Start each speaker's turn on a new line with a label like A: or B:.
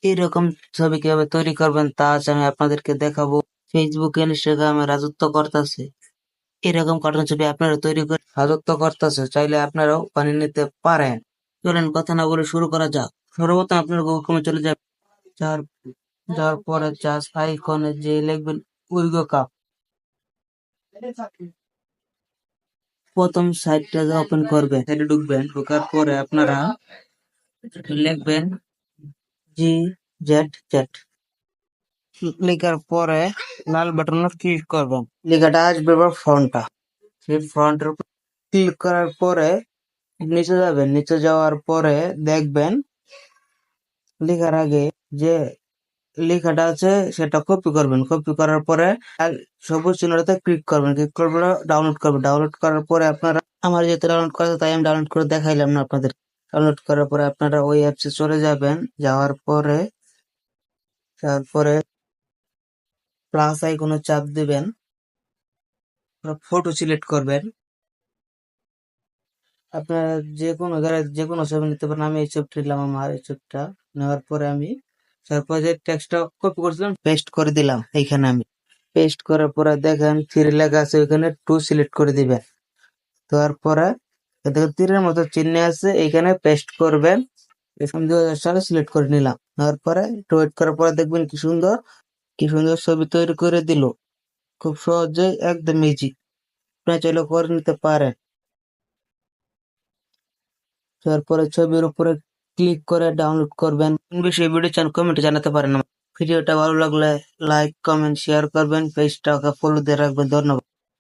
A: এরকম ছবি কিভাবে তৈরি করবেন তা আজ আমি আপনাদেরকে দেখাবো। ফেসবুক ইনস্টাগ্রামে রাজত্ব করতেছে এরকম কার্টুন ছবি আপনারা তৈরি করে রাজত্ব করতেছে, চাইলে আপনারাও বানিয়ে নিতে পারেন। চলেন কথা না বলে শুরু করা যাক। সর্বপ্রথম আপনার গুগল ক্রোমে চলে যাবেন, যার যাওয়ার পরে জাস্ট আইকনে যে লিখবেন উইগো কাপ। প্রথম সাইটটা ওপেন করবেন, সাইটে ঢুকবেন, ঢোকার পরে আপনারা লিখবেন জি জেড জেড। লেখার পরে লাল বাটনে ক্লিক করবেন, লেখাটা আসবে ফ্রন্টটা। সেই ফ্রন্টের উপর ক্লিক করার পরে নিচে যাবেন, নিচে যাওয়ার পরে দেখবেন লেখার আগে যে লেখাটা আছে সেটা কপি করবেন। কপি করার পরে সবুজ চিহ্নটাতে ক্লিক করবেন, ক্লিক করবেন ডাউনলোড করবেন। ডাউনলোড করার পরে আপনারা, আমার যেহেতু ডাউনলোড করা আছে তাই আমি ডাউনলোড করে দেখাইলাম না আপনাদের। ডাউনলোড করার পরে আপনারা ওই অ্যাপসে চলে যাবেন, যাওয়ার পরে তারপরে প্লাস আইকনে চাপ দিবেন, ফটো সিলেক্ট করবেন। আপনারা যে কোনো জায়গায় যে কোনো ছবি নিতে পারেন। আমি এই ছবিটা নিলাম, আমার এই ছবিটা নেওয়ার পরে আমি তারপরে যে টেক্সটটা কপি করছিলাম পেস্ট করে দিলাম এইখানে। আমি পেস্ট করার পরে দেখেন থ্রি লেখা আছে, ওইখানে টু সিলেক্ট করে দিবেন। তারপরে দেখেন তীরের মতো চিহ্ন আছে, এইখানে পেস্ট করবেন। আমি 2000 সালে সিলেক্ট করে নিলাম। তারপরে একটু ওয়েট করার পরে দেখবেন কি সুন্দর ছবি তৈরি করে দিল। খুব সহজে, একদম ইজি, আপনারা চাইলে করে নিতে পারেন। তারপরে ছবির উপরে ক্লিক করে ডাউনলোড করবেন। কোন বিষয়ে ভিডিও চান কমেন্টে জানাতে পারেন। ভিডিওটা ভালো লাগলে লাইক কমেন্ট শেয়ার করবেন, পেজটাকে ফলো দিয়ে রাখবেন। ধন্যবাদ।